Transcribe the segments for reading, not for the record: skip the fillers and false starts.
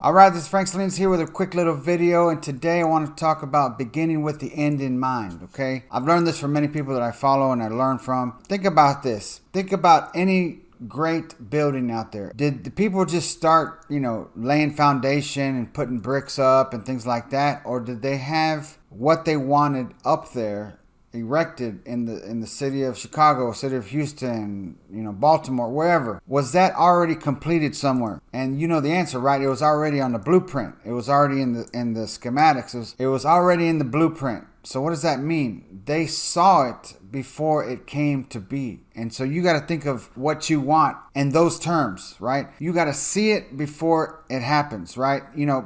Alright, this is Frank Salinas here with a quick little video, and today I want to talk about beginning with the end in mind, okay? I've learned this from many people that I follow and I learn from. Think about this. Think about any great building out there. Did the people just start, laying foundation and putting bricks up and things like that? Or did they have what they wanted up there erected in the city of Chicago, city of Houston, Baltimore, wherever? Was that already completed somewhere? And you know the answer, right? It was already on the blueprint. It was already in the schematics. It was already in the blueprint. So what does that mean? They saw it before it came to be. And so you got to think of what you want in those terms, right? You got to see it before it happens, right?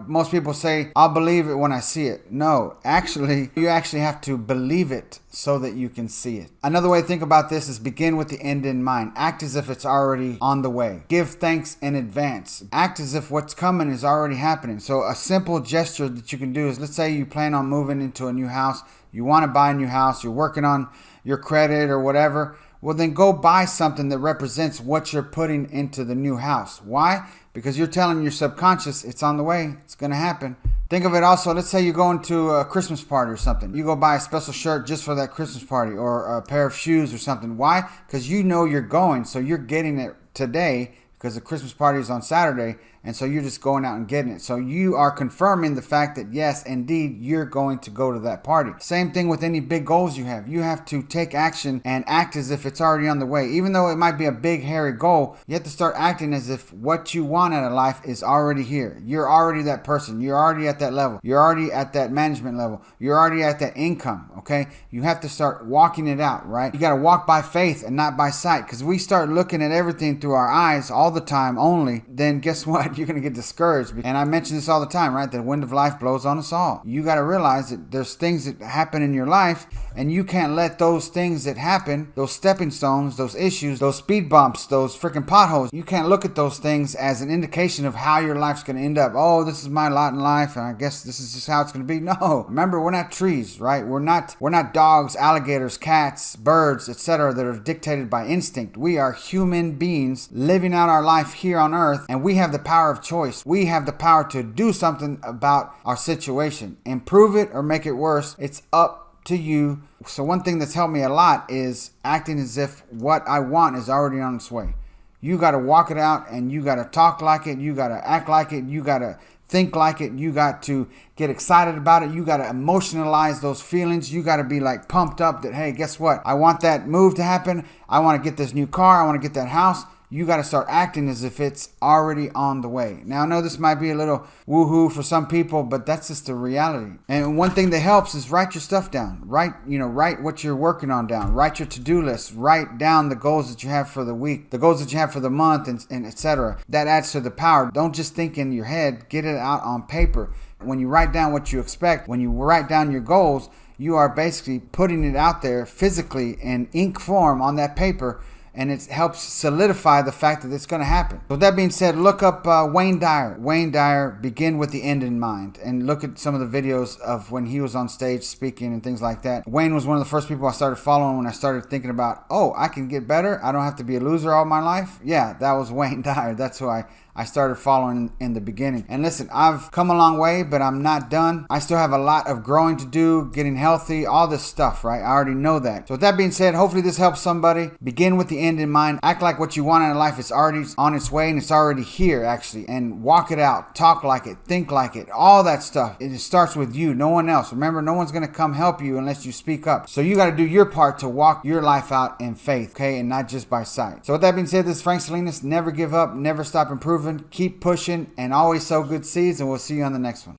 Most people say, I'll believe it when I see it. No, actually, you actually have to believe it so that you can see it. Another way to think about this is begin with the end in mind. Act as if it's already on the way. Give thanks in advance. Act as if what's coming is already happening. So a simple gesture that you can do is, let's say you plan on moving into a new house. You want to buy a new house. You're working on your credit or whatever. Well, then go buy something that represents what you're putting into the new house. Why? Because you're telling your subconscious it's on the way. It's going to happen. Think of it also, let's say you're going to a Christmas party or something. You go buy a special shirt just for that Christmas party, or a pair of shoes or something. Why? Because you know you're going, so you're getting it today, because the Christmas party is on Saturday, and so you're just going out and getting it. So you are confirming the fact that yes, indeed, you're going to go to that party. Same thing with any big goals you have. You have to take action and act as if it's already on the way. Even though it might be a big, hairy goal, you have to start acting as if what you want out of life is already here. You're already that person. You're already at that level. You're already at that management level. You're already at that income, okay? You have to start walking it out, right? You got to walk by faith and not by sight, because we start looking at everything through our eyes all the time only, then guess what? You're going to get discouraged. And I mention this all the time, right? The wind of life blows on us all. You got to realize that there's things that happen in your life, and you can't let those things that happen, those stepping stones, those issues, those speed bumps, those freaking potholes, you can't look at those things as an indication of how your life's going to end up. Oh, this is my lot in life, and I guess this is just how it's going to be. No. Remember, we're not trees, right? We're not dogs, alligators, cats, birds, etc., that are dictated by instinct. We are human beings living out our life here on earth, and we have the power of choice. We have the power to do something about our situation. Improve it or make it worse. It's up to you. So one thing that's helped me a lot is acting as if what I want is already on its way. You got to walk it out, and you got to talk like it. You got to act like it. You got to think like it. You got to get excited about it. You got to emotionalize those feelings. You got to be like pumped up that, hey, guess what? I want that move to happen. I want to get this new car. I want to get that house. You got to start acting as if it's already on the way. Now, I know this might be a little woohoo for some people, but that's just the reality. And one thing that helps is write your stuff down. Write what you're working on down. Write your to-do list. Write down the goals that you have for the week, the goals that you have for the month, and etc. That adds to the power. Don't just think in your head. Get it out on paper. When you write down what you expect, when you write down your goals, you are basically putting it out there physically in ink form on that paper, and it helps solidify the fact that it's going to happen. So with that being said, look up Wayne Dyer. Wayne Dyer, begin with the end in mind. And look at some of the videos of when he was on stage speaking and things like that. Wayne was one of the first people I started following when I started thinking about, oh, I can get better. I don't have to be a loser all my life. Yeah, that was Wayne Dyer. That's who I started following in the beginning. And listen, I've come a long way, but I'm not done. I still have a lot of growing to do, getting healthy, all this stuff, right? I already know that. So with that being said, hopefully this helps somebody. Begin with the end in mind. Act like what you want in life is already on its way, and it's already here, actually. And walk it out. Talk like it. Think like it. All that stuff. It starts with you, no one else. Remember, no one's going to come help you unless you speak up. So you got to do your part to walk your life out in faith, okay? And not just by sight. So with that being said, this is Frank Salinas. Never give up. Never stop improving. Keep pushing, and always sow good seeds, and we'll see you on the next one.